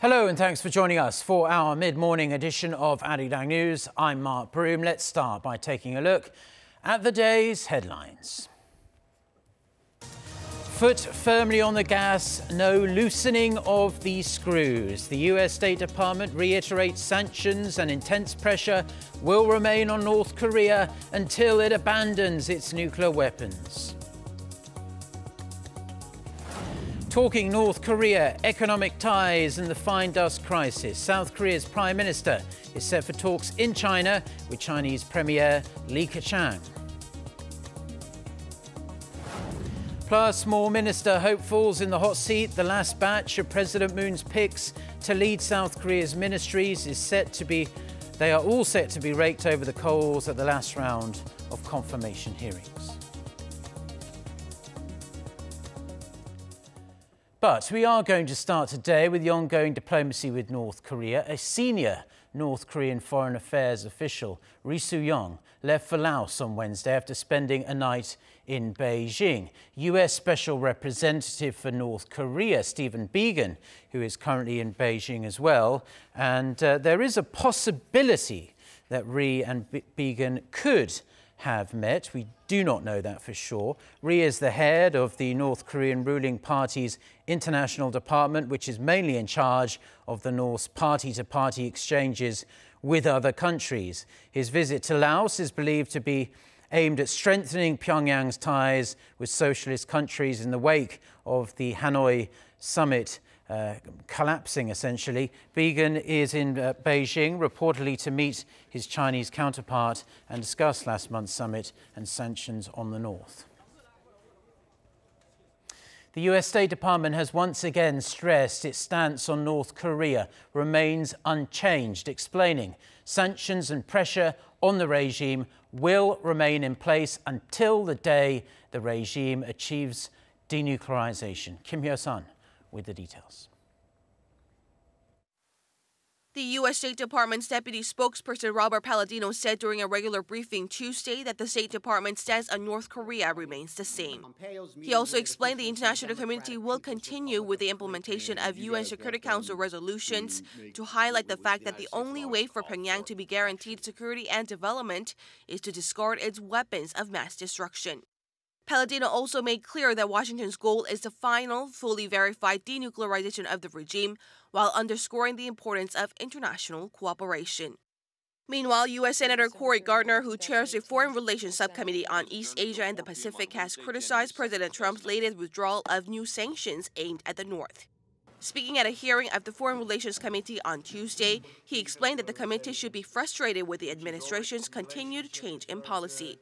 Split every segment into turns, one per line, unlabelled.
Hello and thanks for joining us for our mid-morning edition of Arirang News. I'm Mark Broom. Let's start by taking a look at the day's headlines. Foot firmly on the gas, no loosening of the screws. The US State Department reiterates sanctions and intense pressure will remain on North Korea until it abandons its nuclear weapons. Talking North Korea, economic ties and the fine dust crisis. South Korea's Prime Minister is set for talks in China with Chinese Premier Li Keqiang. Plus, more minister hopefuls in the hot seat. The last batch of President Moon's picks to lead South Korea's ministries they are all set to be raked over the coals at the last round of confirmation hearings. But we are going to start today with the ongoing diplomacy with North Korea. A senior North Korean foreign affairs official, Ri Su-yong, left for Laos on Wednesday after spending a night in Beijing. US Special Representative for North Korea, Stephen Biegun, who is currently in Beijing as well. And there is a possibility that Ri and Biegun could have met. We do not know that for sure. Ri is the head of the North Korean ruling party's international department, which is mainly in charge of the North's party-to-party exchanges with other countries. His visit to Laos is believed to be aimed at strengthening Pyongyang's ties with socialist countries in the wake of the Hanoi summit collapsing, essentially. Biegun is in Beijing, reportedly to meet his Chinese counterpart and discuss last month's summit and sanctions on the North. The US State Department has once again stressed its stance on North Korea remains unchanged, explaining sanctions and pressure on the regime will remain in place until the day the regime achieves denuclearization. Kim Hyo-sun with the details.
The U.S. State Department's deputy spokesperson Robert Palladino said during a regular briefing Tuesday that the State Department's stance on North Korea remains the same. He also explained the international community will continue with the implementation of UN Security Council resolutions to highlight the fact that the only way for Pyongyang to be guaranteed security and development is to discard its weapons of mass destruction. Palladino also made clear that Washington's goal is the final, fully verified denuclearization of the regime, while underscoring the importance of international cooperation. Meanwhile, U.S. Senator Cory Gardner, who chairs the Foreign Relations Subcommittee on East Asia and the Pacific, has criticized President Trump's latest withdrawal of new sanctions aimed at the North. Speaking at a hearing of the Foreign Relations Committee on Tuesday, he explained that the committee should be frustrated with the administration's continued change in policy.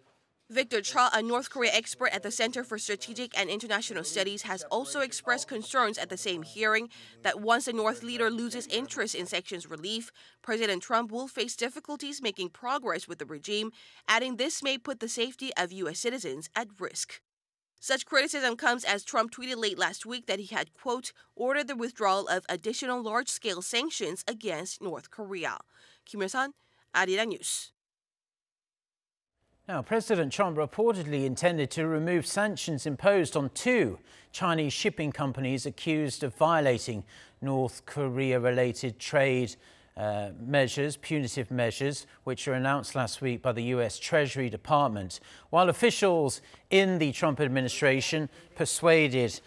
Victor Cha, a North Korea expert at the Center for Strategic and International Studies, has also expressed concerns at the same hearing that once the North leader loses interest in sanctions relief, President Trump will face difficulties making progress with the regime, adding this may put the safety of U.S. citizens at risk. Such criticism comes as Trump tweeted late last week that he had, quote, ordered the withdrawal of additional large-scale sanctions against North Korea. Kim Hyo-sun, Arirang News.
Now, President Trump reportedly intended to remove sanctions imposed on two Chinese shipping companies accused of violating North Korea-related trade measures, punitive measures, which were announced last week by the US Treasury Department. While officials in the Trump administration persuaded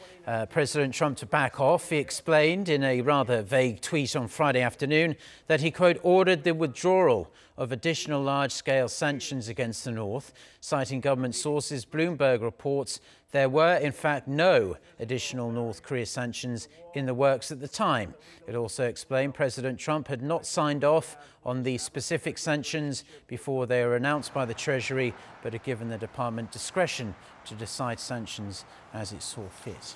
President Trump to back off, he explained in a rather vague tweet on Friday afternoon that he, quote, ordered the withdrawal of additional large-scale sanctions against the North. Citing government sources, Bloomberg reports there were, in fact, no additional North Korea sanctions in the works at the time. It also explained President Trump had not signed off on the specific sanctions before they were announced by the Treasury, but had given the department discretion to decide sanctions as it saw fit.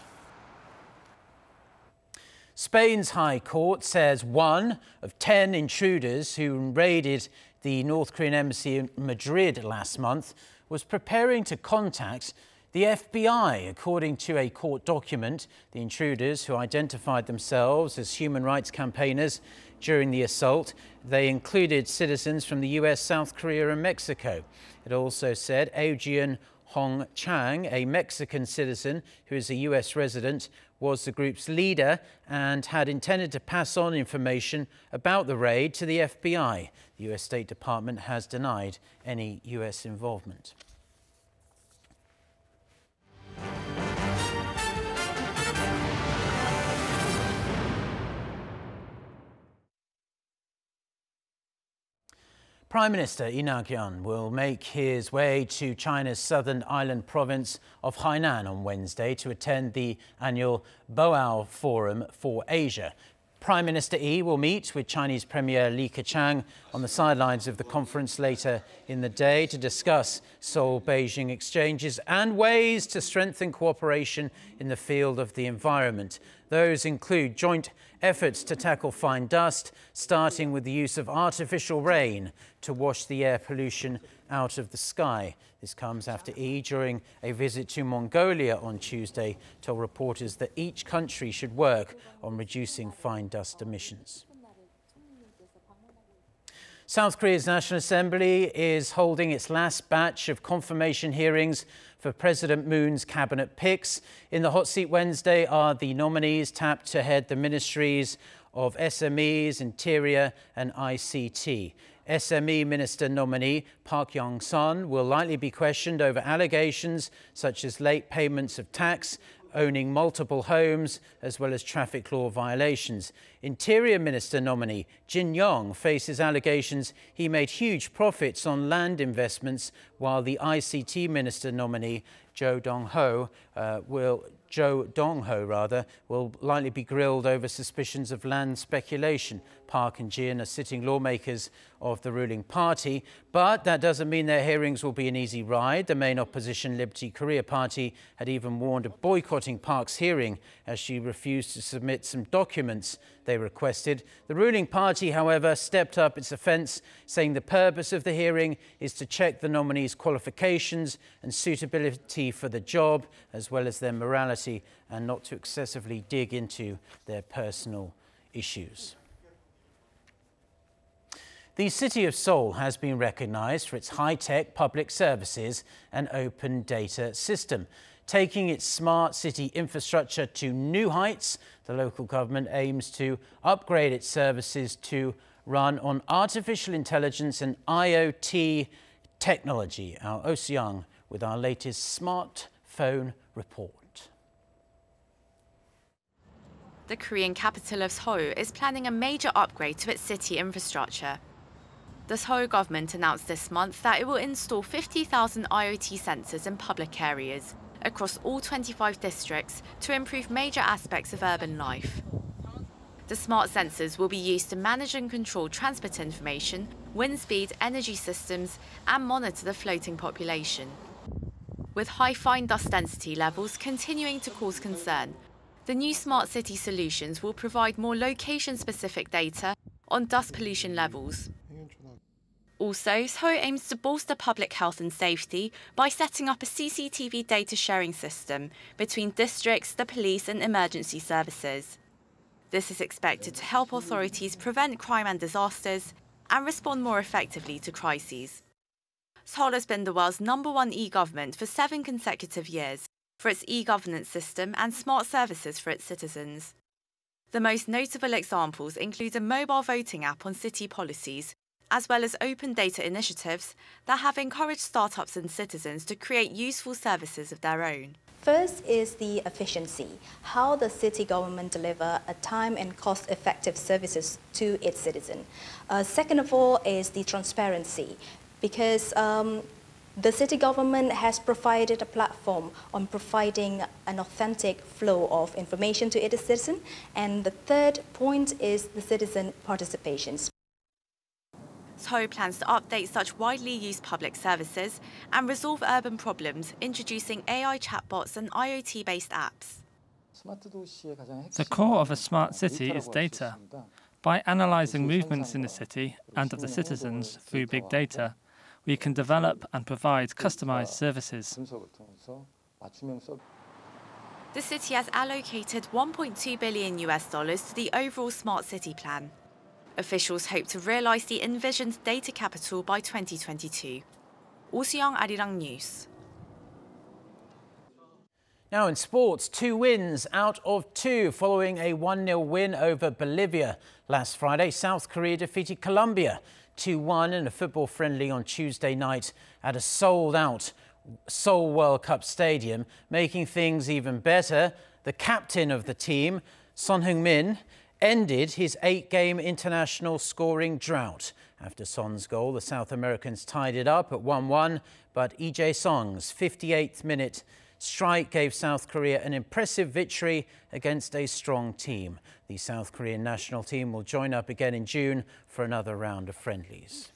Spain's High Court says one of 10 intruders who raided the North Korean embassy in Madrid last month was preparing to contact the FBI, according to a court document. The intruders, who identified themselves as human rights campaigners during the assault, they included citizens from the US, South Korea and Mexico. It also said Adrian Hong Chang, a Mexican citizen who is a US resident, was the group's leader and had intended to pass on information about the raid to the FBI. The US State Department has denied any US involvement. Prime Minister Nguyen will make his way to China's southern island province of Hainan on Wednesday to attend the annual Boao Forum for Asia. Prime Minister Yi will meet with Chinese Premier Li Keqiang on the sidelines of the conference later in the day to discuss Seoul-Beijing exchanges and ways to strengthen cooperation in the field of the environment. Those include joint efforts to tackle fine dust, starting with the use of artificial rain to wash the air pollution out of the sky. This comes after Yi, during a visit to Mongolia on Tuesday, told reporters that each country should work on reducing fine dust emissions. South Korea's National Assembly is holding its last batch of confirmation hearings for President Moon's cabinet picks. In the hot seat Wednesday are the nominees tapped to head the ministries of SMEs, Interior and ICT. SME Minister nominee Park Yong-sun will likely be questioned over allegations such as late payments of tax, owning multiple homes, as well as traffic law violations. Interior Minister nominee Jin Yong faces allegations he made huge profits on land investments, while the ICT Minister nominee Jo Dong-ho will likely be grilled over suspicions of land speculation. Park and Jin are sitting lawmakers of the ruling party, but that doesn't mean their hearings will be an easy ride. The main opposition Liberty Korea Party had even warned of boycotting Park's hearing as she refused to submit some documents they requested. The ruling party, however, stepped up its offence, saying the purpose of the hearing is to check the nominees' qualifications and suitability for the job, as well as their morality, and not to excessively dig into their personal issues. The city of Seoul has been recognised for its high-tech public services and open data system. Taking its smart city infrastructure to new heights, the local government aims to upgrade its services to run on artificial intelligence and IoT technology. Our Suyong with our latest smartphone report.
The Korean capital of Seoul is planning a major upgrade to its city infrastructure. The Seoul government announced this month that it will install 50,000 IoT sensors in public areas across all 25 districts to improve major aspects of urban life. The smart sensors will be used to manage and control transport information, wind speed, energy systems, and monitor the floating population. With high fine dust density levels continuing to cause concern, the new smart city solutions will provide more location-specific data on dust pollution levels. Also, Seoul aims to bolster public health and safety by setting up a CCTV data sharing system between districts, the police and emergency services. This is expected to help authorities prevent crime and disasters and respond more effectively to crises. Seoul has been the world's #1 e-government for 7 consecutive years for its e-governance system and smart services for its citizens. The most notable examples include a mobile voting app on city policies, as well as open data initiatives that have encouraged startups and citizens to create useful services of their own.
First is the efficiency, how the city government deliver a time and cost-effective services to its citizen. Second of all is the transparency, because the city government has provided a platform on providing an authentic flow of information to its citizen. And the third point is the citizen participation.
Seoul plans to update such widely used public services and resolve urban problems, introducing AI chatbots and IoT-based apps.
The core of a smart city is data. By analysing movements in the city and of the citizens through big data, we can develop and provide customised services.
The city has allocated $1.2 billion to the overall smart city plan. Officials hope to realise the envisioned data capital by 2022. Suyong, Arirang News.
Now in sports, 2 wins out of 2 following a 1-0 win over Bolivia. Last Friday, South Korea defeated Colombia 2-1 in a football friendly on Tuesday night at a sold-out Seoul World Cup stadium. Making things even better, the captain of the team, Heung-min, ended his 8-game international scoring drought. After Son's goal, the South Americans tied it up at 1-1, but Jae-sung's 58th minute strike gave South Korea an impressive victory against a strong team. The South Korean national team will join up again in June for another round of friendlies.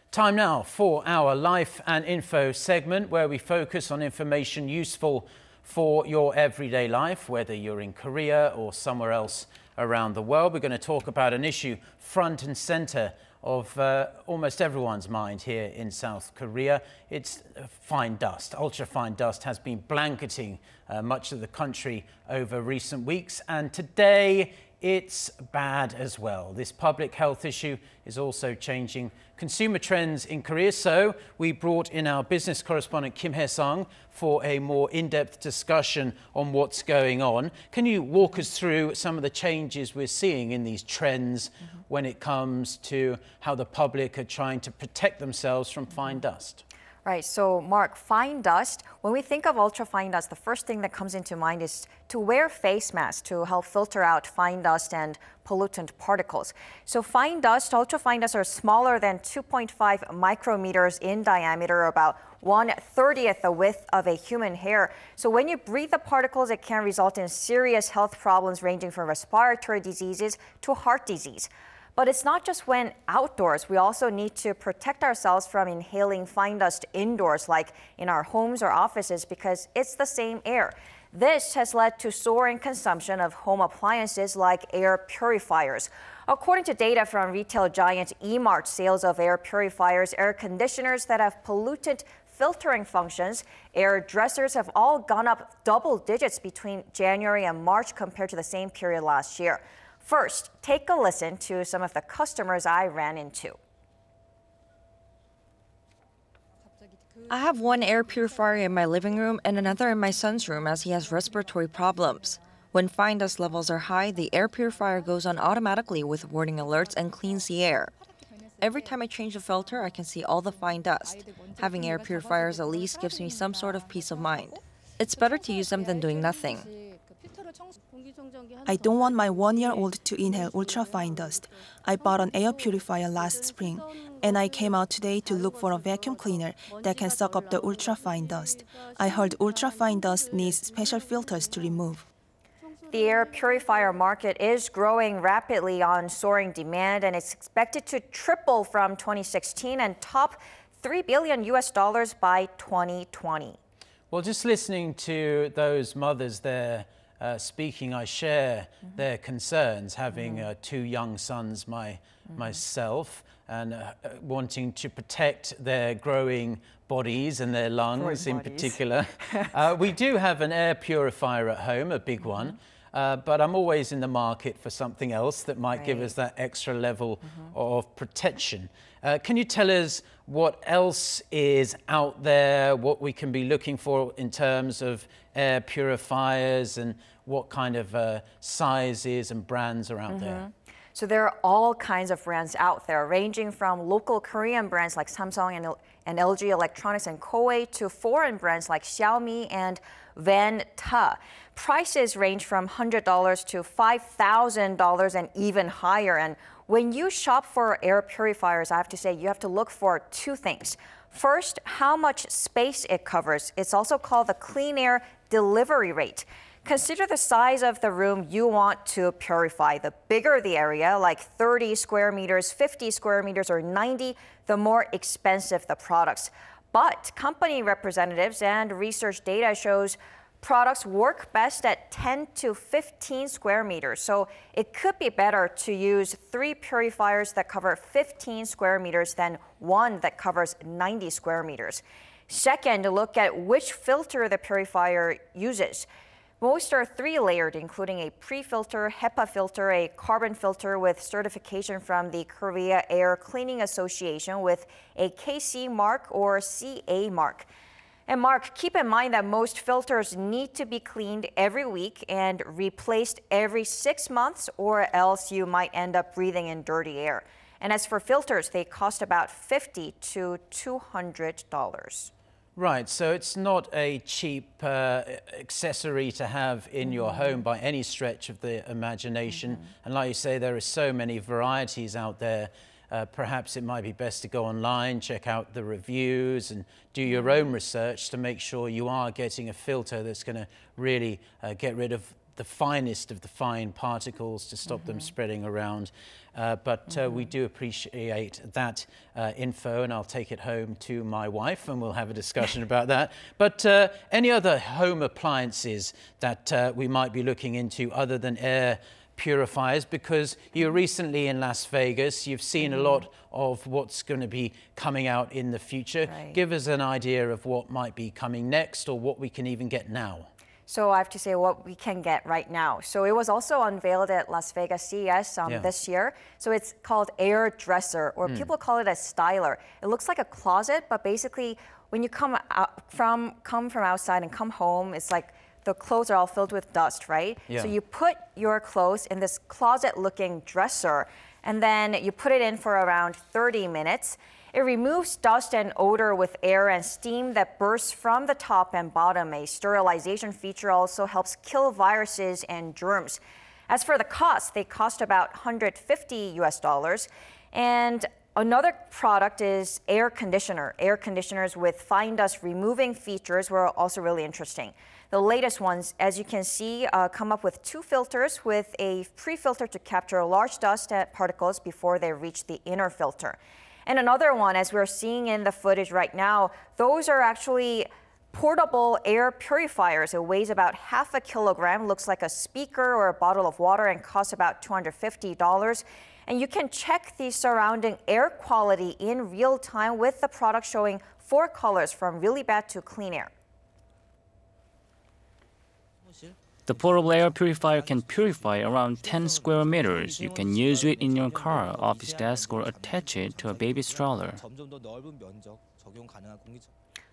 Time now for our Life and Info segment, where we focus on information useful for your everyday life, whether you're in Korea or somewhere else around the world. We're going to talk about an issue front and center of almost everyone's mind here in South Korea. It's fine dust. Ultra-fine dust has been blanketing much of the country over recent weeks, and today it's bad as well. This public health issue is also changing consumer trends in Korea, so we brought in our business correspondent Kim Hae-sung for a more in-depth discussion on what's going on. Can you walk us through some of the changes we're seeing in these trends when it comes to how the public are trying to protect themselves from fine dust?
Right, so Mark, fine dust, when we think of ultra-fine dust, the first thing that comes into mind is to wear face masks to help filter out fine dust and pollutant particles. So fine dust, ultra-fine dust are smaller than 2.5 micrometers in diameter, about 1/30th the width of a human hair. So when you breathe the particles, it can result in serious health problems ranging from respiratory diseases to heart disease. But it's not just when outdoors. We also need to protect ourselves from inhaling fine dust indoors, like in our homes or offices, because it's the same air. This has led to soaring consumption of home appliances like air purifiers. According to data from retail giant E-Mart, sales of air purifiers, air conditioners that have pollutant filtering functions, air dressers have all gone up double digits between January and March compared to the same period last year. First, take a listen to some of the customers I ran into.
I have one air purifier in my living room and another in my son's room as he has respiratory problems. When fine dust levels are high, the air purifier goes on automatically with warning alerts and cleans the air. Every time I change the filter, I can see all the fine dust. Having air purifiers at least gives me some sort of peace of mind. It's better to use them than doing nothing.
I don't want my 1-year-old to inhale ultra-fine dust. I bought an air purifier last spring, and I came out today to look for a vacuum cleaner that can suck up the ultra-fine dust. I heard ultra-fine dust needs special filters to remove.
The air purifier market is growing rapidly on soaring demand, and it's expected to triple from 2016 and top $3 billion by 2020.
Well, just listening to those mothers there speaking, I share their concerns, having 2 young sons myself, and wanting to protect their growing bodies and their lungs in particular. We do have an air purifier at home, a big one, but I'm always in the market for something else that might give us that extra level of protection. Can you tell us what else is out there, what we can be looking for in terms of air purifiers, and what kind of sizes and brands are out there?
So there are all kinds of brands out there, ranging from local Korean brands like Samsung and LG Electronics and Koei to foreign brands like Xiaomi and Vanta. Prices range from $100 to $5,000 and even higher. And when you shop for air purifiers, I have to say you have to look for 2 things. First, how much space it covers. It's also called the clean air delivery rate. Consider the size of the room you want to purify. The bigger the area, like 30 square meters, 50 square meters, or 90, the more expensive the products. But company representatives and research data shows products work best at 10 to 15 square meters. So it could be better to use 3 purifiers that cover 15 square meters than 1 that covers 90 square meters. Second, look at which filter the purifier uses. Most are 3-layered, including a pre-filter, HEPA filter, a carbon filter with certification from the Korea Air Cleaning Association with a KC mark or CA mark. And Mark, keep in mind that most filters need to be cleaned every week and replaced every 6 months, or else you might end up breathing in dirty air. And as for filters, they cost about $50 to $200.
Right, so it's not a cheap accessory to have in your home by any stretch of the imagination. And like you say, there are so many varieties out there. Perhaps it might be best to go online, check out the reviews and do your own research to make sure you are getting a filter that's going to really get rid of the finest of the fine particles to stop them spreading around. But we do appreciate that info, and I'll take it home to my wife and we'll have a discussion about that. But any other home appliances that we might be looking into other than air purifiers? Because you're recently in Las Vegas, you've seen a lot of what's going to be coming out in the future.
Right.
Give us an idea of what might be coming next or what we can even get now.
So I have to say what we can get right now. So it was also unveiled at Las Vegas CES this year. So it's called Air Dresser, or people call it a styler. It looks like a closet, but basically when you come from outside and come home, it's like the clothes are all filled with dust, right?
Yeah.
So you put your clothes in this closet-looking dresser, and then you put it in for around 30 minutes. It removes dust and odor with air and steam that bursts from the top and bottom. A sterilization feature also helps kill viruses and germs. As for the cost, they cost about $150 US. And another product is air conditioner. Air conditioners with fine dust removing features were also really interesting. The latest ones, as you can see, come up with 2 filters with a pre-filter to capture large dust particles before they reach the inner filter. And another one, as we're seeing in the footage right now, those are actually portable air purifiers. It weighs about half a kilogram, looks like a speaker or a bottle of water, and costs about $250. And you can check the surrounding air quality in real time with the product showing 4 colors from really bad to clean air.
The portable air purifier can purify around 10 square meters. You can use it in your car, office desk, or attach it to a baby stroller.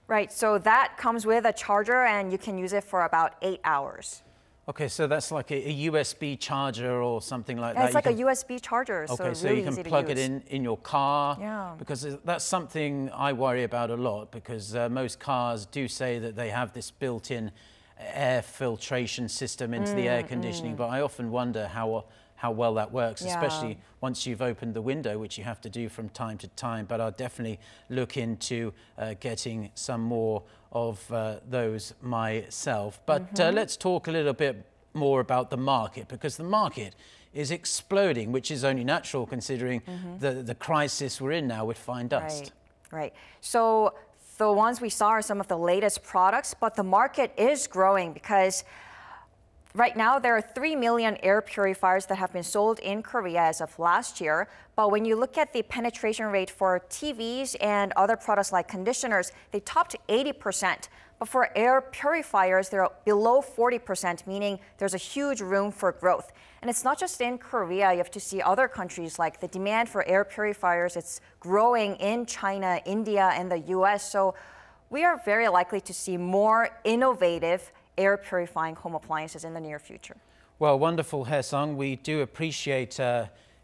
Right, so that comes with a charger and you can use it for about 8 hours.
Okay, so that's like a USB charger or something like that.
It's like a USB charger, so
okay,
it's
so
really
you can
easy to
plug it
use.
in your car.
Yeah.
Because that's something I worry about a lot, because most cars do say that they have this built-in air filtration system into the air conditioning, but I often wonder how well that works, especially once you've opened the window, which you have to do from time to time. But I'll definitely look into getting some more of those myself. But let's talk a little bit more about the market, because the market is exploding, which is only natural considering the crisis we're in now with fine dust.
Right. So the ones we saw are some of the latest products, but the market is growing because right now there are 3 million air purifiers that have been sold in Korea as of last year. But when you look at the penetration rate for TVs and other products like conditioners, they topped 80%. But for air purifiers, they're below 40%, meaning there's a huge room for growth. And it's not just in Korea. You have to see other countries, like the demand for air purifiers. It's growing in China, India, and the US. So we are very likely to see more innovative air purifying home appliances in the near future.
Well, wonderful, Jae-sung. We do appreciate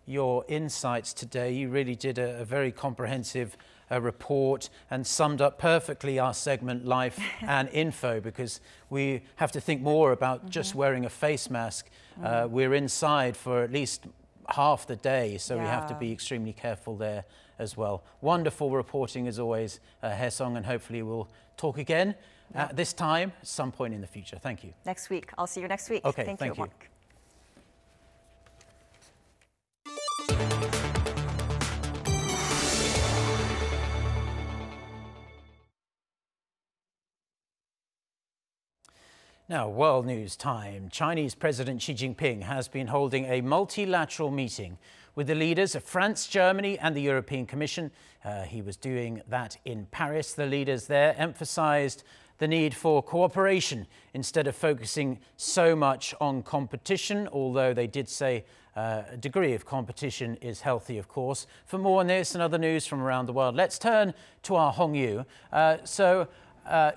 your insights today. You really did a very comprehensive report and summed up perfectly our segment Life and Info, because we have to think more about just wearing a face mask. We're inside for at least half the day, so we have to be extremely careful there as well. Wonderful reporting as always, Jae-sung, and hopefully we'll talk again at this time at some point in the future. Thank you.
Next week. I'll see you next week.
Okay,
thank you. Mark.
Now, world news time. Chinese President Xi Jinping has been holding a multilateral meeting with the leaders of France, Germany and the European Commission. He was doing that in Paris. The leaders there emphasized the need for cooperation instead of focusing so much on competition, although they did say a degree of competition is healthy, of course. For more on this and other news from around the world, let's turn to our Hong-yu.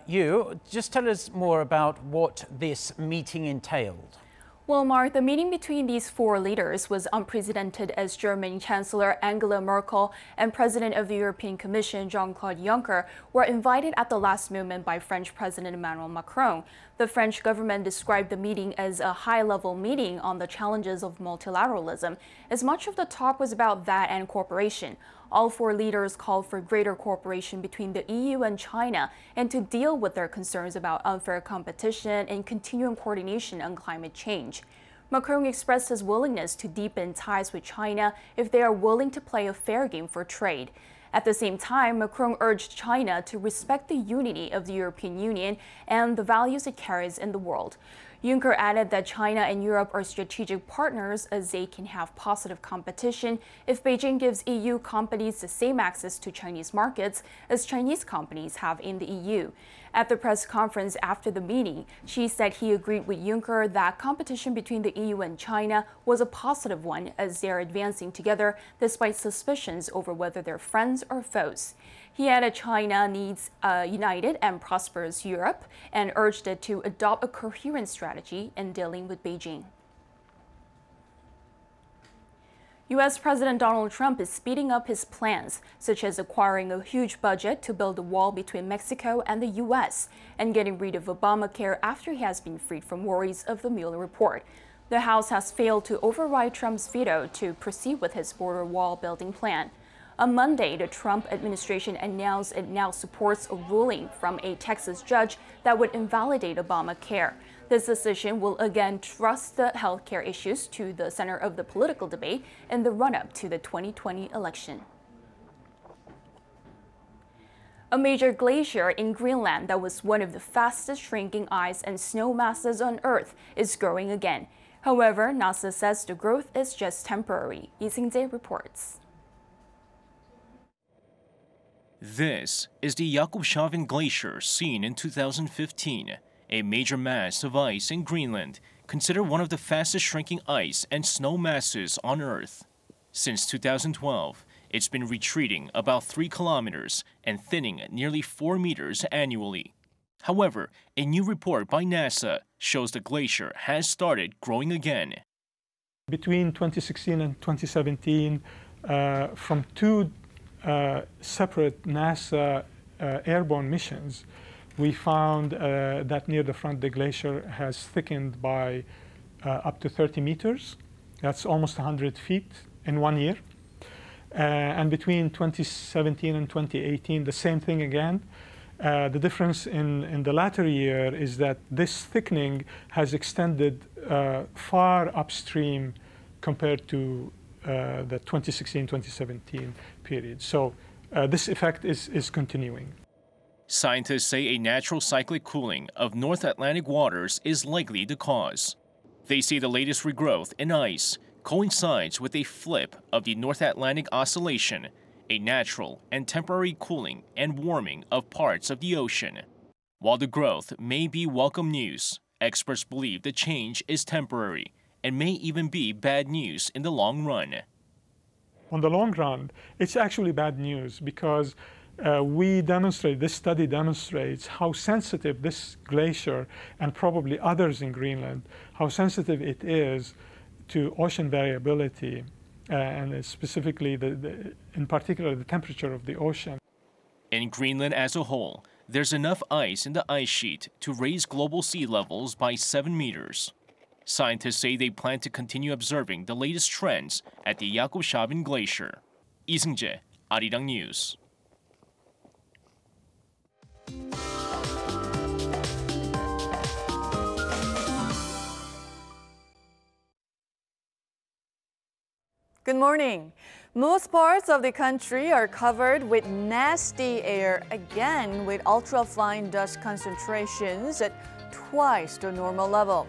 You, just tell us more about what this meeting entailed.
Well, Mark, the meeting between these four leaders was unprecedented as German Chancellor Angela Merkel and President of the European Commission Jean-Claude Juncker were invited at the last moment by French President Emmanuel Macron. The French government described the meeting as a high-level meeting on the challenges of multilateralism, as much of the talk was about that and cooperation. All four leaders called for greater cooperation between the EU and China and to deal with their concerns about unfair competition and continuing coordination on climate change. Macron expressed his willingness to deepen ties with China if they are willing to play a fair game for trade. At the same time, Macron urged China to respect the unity of the European Union and the values it carries in the world. Juncker added that China and Europe are strategic partners as they can have positive competition if Beijing gives EU companies the same access to Chinese markets as Chinese companies have in the EU. At the press conference after the meeting, Xi said he agreed with Juncker that competition between the EU and China was a positive one as they are advancing together despite suspicions over whether they're friends or foes. He added China needs a united and prosperous Europe and urged it to adopt a coherent strategy in dealing with Beijing. U.S. President Donald Trump is speeding up his plans, such as acquiring a huge budget to build a wall between Mexico and the U.S. and getting rid of Obamacare after he has been freed from worries of the Mueller report. The House has failed to override Trump's veto to proceed with his border wall building plan. On Monday, the Trump administration announced it now supports a ruling from a Texas judge that would invalidate Obamacare. This decision will again thrust the healthcare issues to the center of the political debate in the run-up to the 2020 election. A major glacier in Greenland that was one of the fastest shrinking ice and snow masses on Earth is growing again. However, NASA says the growth is just temporary. Lee Sing-jae reports.
This is the Jakobshavn Glacier seen in 2015, a major mass of ice in Greenland, considered one of the fastest shrinking ice and snow masses on Earth. Since 2012, it's been retreating about 3 kilometers and thinning nearly 4 meters annually. However, a new report by NASA shows the glacier has started growing again.
Between 2016 and 2017, from two separate NASA airborne missions, we found that near the front the glacier has thickened by up to 30 meters. That's almost 100 feet in 1 year. And between 2017 and 2018, the same thing again. The difference in the latter year is that this thickening has extended far upstream compared to the 2016-2017 period. So this effect is continuing.
Scientists say a natural cyclic cooling of North Atlantic waters is likely the cause. They say the latest regrowth in ice coincides with a flip of the North Atlantic Oscillation, a natural and temporary cooling and warming of parts of the ocean. While the growth may be welcome news, experts believe the change is temporary and may even be bad news in the long run.
On the long run, it's actually bad news because this study demonstrates how sensitive this glacier and probably others in Greenland, how sensitive it is to ocean variability and specifically, in particular, the temperature of the ocean.
In Greenland as a whole, there's enough ice in the ice sheet to raise global sea levels by 7 meters. Scientists say they plan to continue observing the latest trends at the Jakobshavn Glacier. Lee Seung-jae, Arirang News.
Good morning. Most parts of the country are covered with nasty air again, with ultrafine dust concentrations at twice the normal level.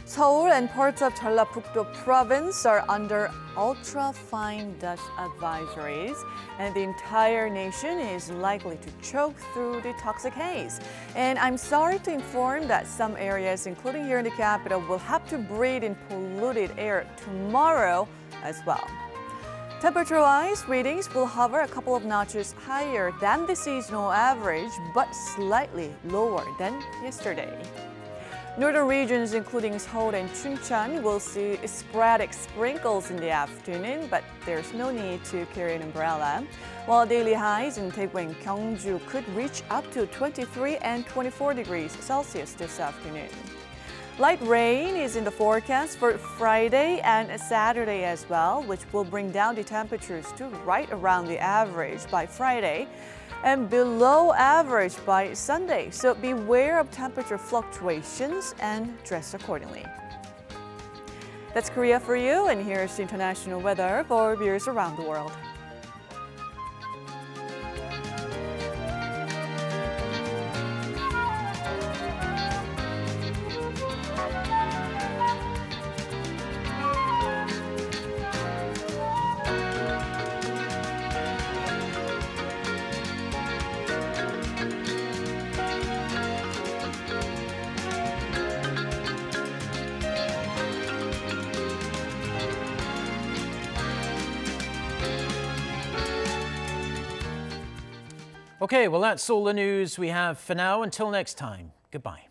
Seoul and parts of Jeollabuk-do province are under ultra-fine dust advisories, and the entire nation is likely to choke through the toxic haze. And I'm sorry to inform that some areas, including here in the capital, will have to breathe in polluted air tomorrow as well. Temperature-wise, readings will hover a couple of notches higher than the seasonal average, but slightly lower than yesterday. Northern regions, including Seoul and Chungcheon, will see sporadic sprinkles in the afternoon, but there's no need to carry an umbrella. While daily highs in Daegu and Gyeongju could reach up to 23 and 24 degrees Celsius this afternoon. Light rain is in the forecast for Friday and Saturday as well, which will bring down the temperatures to right around the average by Friday and below average by Sunday. So beware of temperature fluctuations and dress accordingly. That's Korea for you, and here's the international weather for viewers around the world.
Okay, well, that's all the news we have for now. Until next time, goodbye.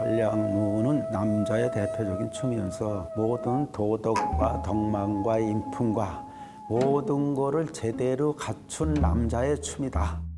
전략무는 남자의 대표적인 춤이면서 모든 도덕과 덕망과 인품과 모든 것을 제대로 갖춘 남자의 춤이다.